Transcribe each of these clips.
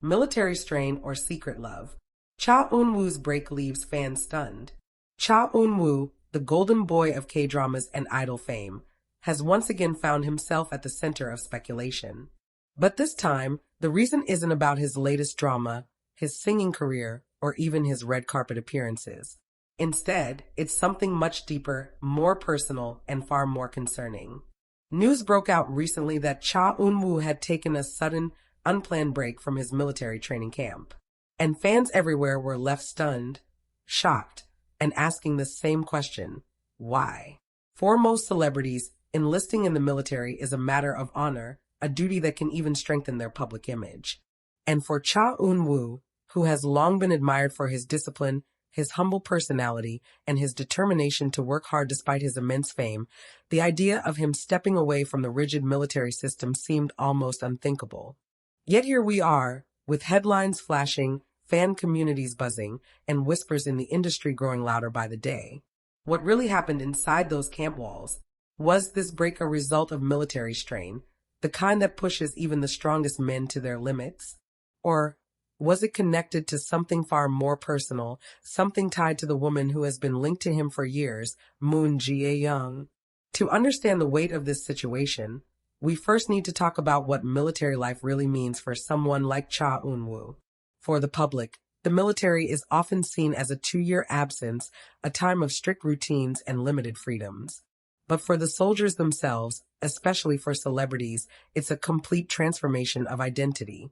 Military strain or secret love. Cha Eun-woo's break leaves fans stunned. Cha Eun-woo, the golden boy of K-dramas and idol fame, has once again found himself at the center of speculation. But this time, the reason isn't about his latest drama, his singing career, or even his red carpet appearances. Instead, it's something much deeper, more personal, and far more concerning. News broke out recently that Cha Eun-woo had taken a sudden, unplanned break from his military training camp. And fans everywhere were left stunned, shocked, and asking the same question: why? For most celebrities, enlisting in the military is a matter of honor, a duty that can even strengthen their public image. And for Cha Eun-woo, who has long been admired for his discipline, his humble personality, and his determination to work hard despite his immense fame, the idea of him stepping away from the rigid military system seemed almost unthinkable. Yet here we are, with headlines flashing, fan communities buzzing, and whispers in the industry growing louder by the day. What really happened inside those camp walls? Was this break a result of military strain, the kind that pushes even the strongest men to their limits? Or was it connected to something far more personal, something tied to the woman who has been linked to him for years, Moon Jae-young? To understand the weight of this situation, we first need to talk about what military life really means for someone like Cha Eun-woo. For the public, the military is often seen as a 2-year absence, a time of strict routines and limited freedoms. But for the soldiers themselves, especially for celebrities, it's a complete transformation of identity.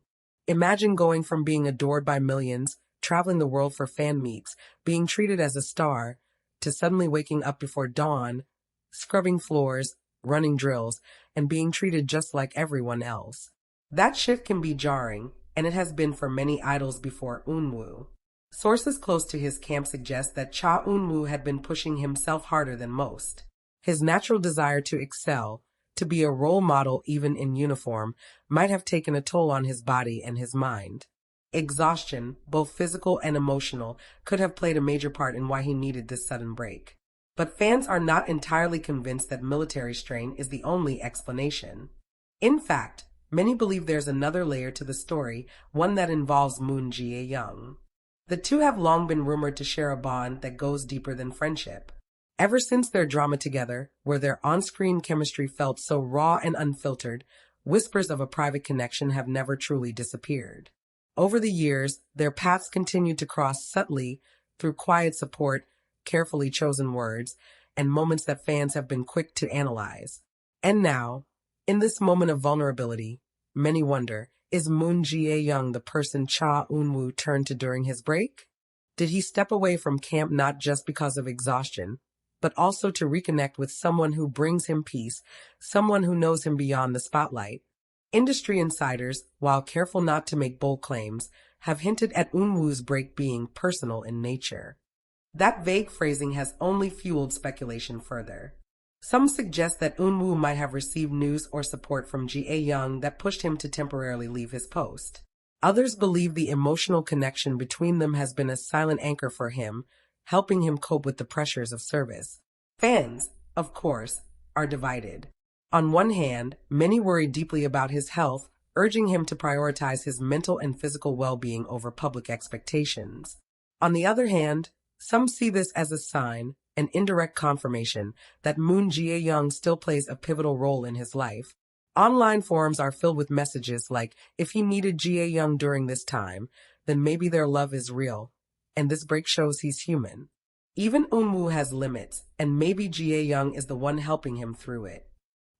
Imagine going from being adored by millions, traveling the world for fan meets, being treated as a star, to suddenly waking up before dawn, scrubbing floors, running drills, and being treated just like everyone else. That shift can be jarring, and it has been for many idols before Eun-woo. Sources close to his camp suggest that Cha Eun-woo had been pushing himself harder than most. His natural desire to excel, to be a role model even in uniform, might have taken a toll on his body and his mind. Exhaustion, both physical and emotional, could have played a major part in why he needed this sudden break. But fans are not entirely convinced that military strain is the only explanation. In fact, many believe there's another layer to the story, one that involves Moon Jae-young. The two have long been rumored to share a bond that goes deeper than friendship. Ever since their drama together, where their on-screen chemistry felt so raw and unfiltered, whispers of a private connection have never truly disappeared. Over the years, their paths continued to cross subtly through quiet support, carefully chosen words, and moments that fans have been quick to analyze. And now, in this moment of vulnerability, many wonder, is Moon Jae-young the person Cha Eun-woo turned to during his break? Did he step away from camp not just because of exhaustion, but also to reconnect with someone who brings him peace, someone who knows him beyond the spotlight? Industry insiders, while careful not to make bold claims, have hinted at Eun-woo's break being personal in nature. That vague phrasing has only fueled speculation further. Some suggest that Eun-woo might have received news or support from Jae-young that pushed him to temporarily leave his post. Others believe the emotional connection between them has been a silent anchor for him, helping him cope with the pressures of service. Fans, of course, are divided. On one hand, many worry deeply about his health, urging him to prioritize his mental and physical well-being over public expectations. On the other hand, some see this as a sign, an indirect confirmation, that Moon Jae-young still plays a pivotal role in his life. Online forums are filled with messages like, if he needed Jae-young during this time, then maybe their love is real, and this break shows he's human. Even Eun-woo has limits, and maybe Jae-young is the one helping him through it.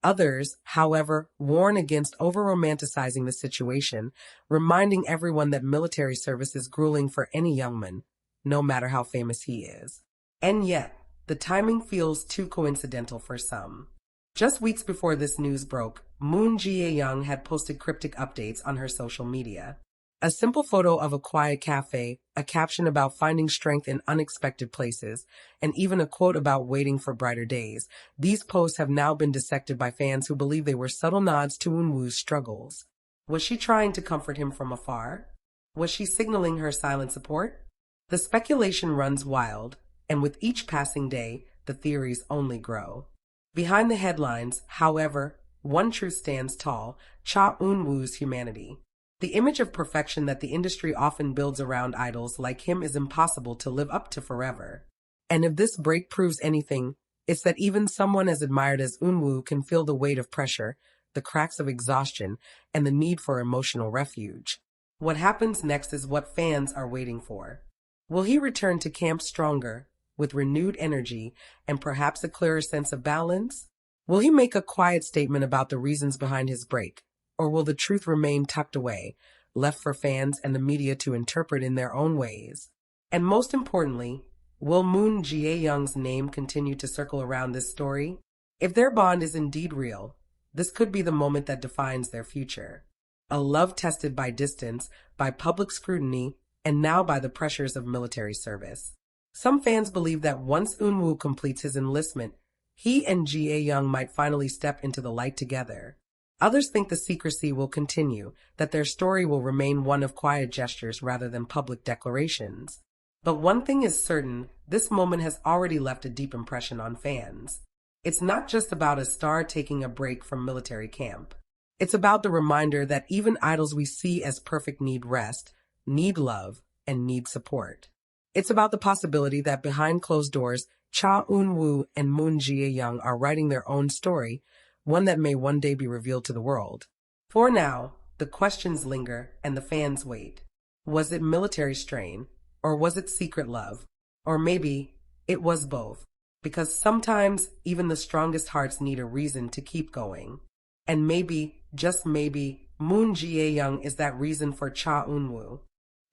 Others, however, warn against over-romanticizing the situation, reminding everyone that military service is grueling for any young man, no matter how famous he is. And yet, the timing feels too coincidental for some. Just weeks before this news broke, Moon Jae-young had posted cryptic updates on her social media. A simple photo of a quiet cafe, a caption about finding strength in unexpected places, and even a quote about waiting for brighter days. These posts have now been dissected by fans who believe they were subtle nods to Eun-woo's struggles. Was she trying to comfort him from afar? Was she signaling her silent support? The speculation runs wild, and with each passing day, the theories only grow. Behind the headlines, however, one truth stands tall: Cha Eun-woo's humanity. The image of perfection that the industry often builds around idols like him is impossible to live up to forever. And if this break proves anything, it's that even someone as admired as Eun-woo can feel the weight of pressure, the cracks of exhaustion, and the need for emotional refuge. What happens next is what fans are waiting for. Will he return to camp stronger, with renewed energy, and perhaps a clearer sense of balance? Will he make a quiet statement about the reasons behind his break, or will the truth remain tucked away, left for fans and the media to interpret in their own ways? And most importantly, will Moon Jae-young's name continue to circle around this story? If their bond is indeed real, this could be the moment that defines their future. A love tested by distance, by public scrutiny, and now by the pressures of military service. Some fans believe that once Eun-woo completes his enlistment, he and Jae-young might finally step into the light together. Others think the secrecy will continue, that their story will remain one of quiet gestures rather than public declarations. But one thing is certain, this moment has already left a deep impression on fans. It's not just about a star taking a break from military camp. It's about the reminder that even idols we see as perfect need rest, need love, and need support. It's about the possibility that behind closed doors, Cha Eun-woo and Moon Jae-young are writing their own story, one that may one day be revealed to the world. For now, the questions linger and the fans wait. Was it military strain? Or was it secret love? Or maybe it was both. Because sometimes even the strongest hearts need a reason to keep going. And maybe, just maybe, Moon Jae-young is that reason for Cha Eun-woo.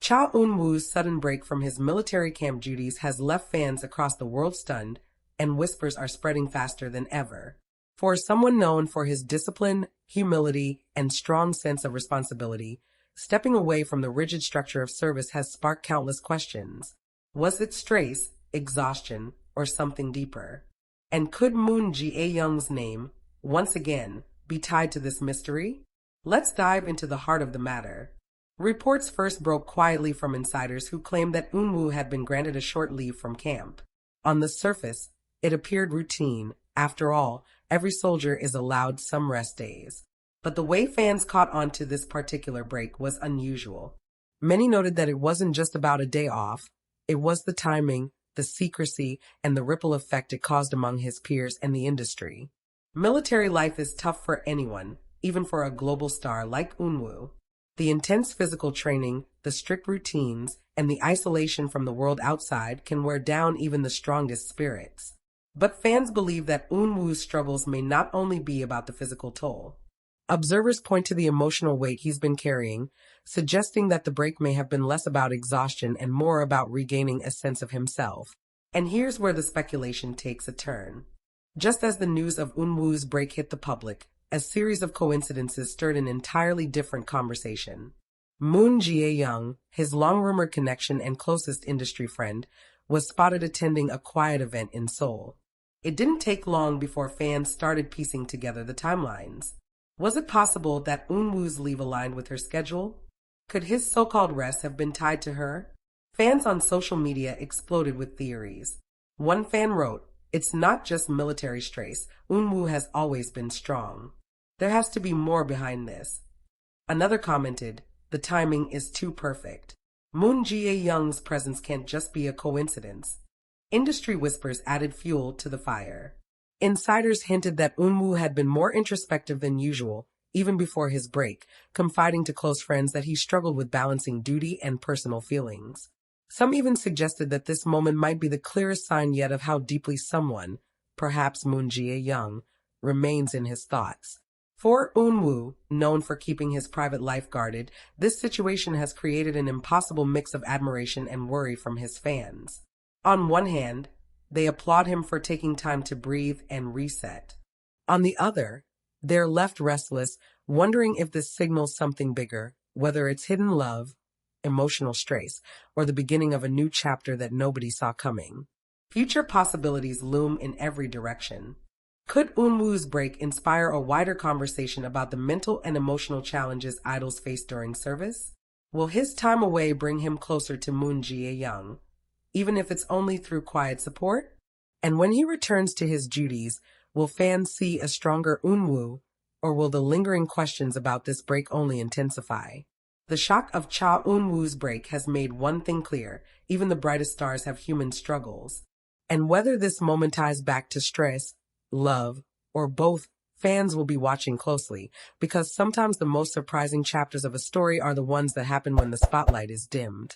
Cha Eun-woo's sudden break from his military camp duties has left fans across the world stunned, and whispers are spreading faster than ever. For someone known for his discipline, humility, and strong sense of responsibility, stepping away from the rigid structure of service has sparked countless questions. Was it stress, exhaustion, or something deeper? And could Moon Jae-young's name, once again, be tied to this mystery? Let's dive into the heart of the matter. Reports first broke quietly from insiders who claimed that Eun-woo had been granted a short leave from camp. On the surface, it appeared routine. After all, every soldier is allowed some rest days. But the way fans caught on to this particular break was unusual. Many noted that it wasn't just about a day off. It was the timing, the secrecy, and the ripple effect it caused among his peers and the industry. Military life is tough for anyone, even for a global star like Eun-woo. The intense physical training, the strict routines, and the isolation from the world outside can wear down even the strongest spirits. But fans believe that Eun-woo's struggles may not only be about the physical toll. Observers point to the emotional weight he's been carrying, suggesting that the break may have been less about exhaustion and more about regaining a sense of himself. And here's where the speculation takes a turn. Just as the news of Eun-woo's break hit the public, a series of coincidences stirred an entirely different conversation. Moon Jae-young, his long-rumored connection and closest industry friend, was spotted attending a quiet event in Seoul. It didn't take long before fans started piecing together the timelines. Was it possible that Eun-woo's leave aligned with her schedule? Could his so-called rest have been tied to her? Fans on social media exploded with theories. One fan wrote, "It's not just military stress. Eun-woo has always been strong. There has to be more behind this." Another commented, "The timing is too perfect. Moon Jae-young's presence can't just be a coincidence." Industry whispers added fuel to the fire. Insiders hinted that Eun-woo had been more introspective than usual, even before his break, confiding to close friends that he struggled with balancing duty and personal feelings. Some even suggested that this moment might be the clearest sign yet of how deeply someone, perhaps Moon Jae-young, remains in his thoughts. For Eun-woo, known for keeping his private life guarded, this situation has created an impossible mix of admiration and worry from his fans. On one hand, they applaud him for taking time to breathe and reset. On the other, they're left restless, wondering if this signals something bigger, whether it's hidden love, emotional stress, or the beginning of a new chapter that nobody saw coming. Future possibilities loom in every direction. Could Eun-woo's break inspire a wider conversation about the mental and emotional challenges idols face during service? Will his time away bring him closer to Moon Jae-young, even if it's only through quiet support? And when he returns to his duties, will fans see a stronger Eun-woo, or will the lingering questions about this break only intensify? The shock of Cha Eun-woo's break has made one thing clear: even the brightest stars have human struggles. And whether this moment ties back to stress, love, or both, fans will be watching closely, because sometimes the most surprising chapters of a story are the ones that happen when the spotlight is dimmed.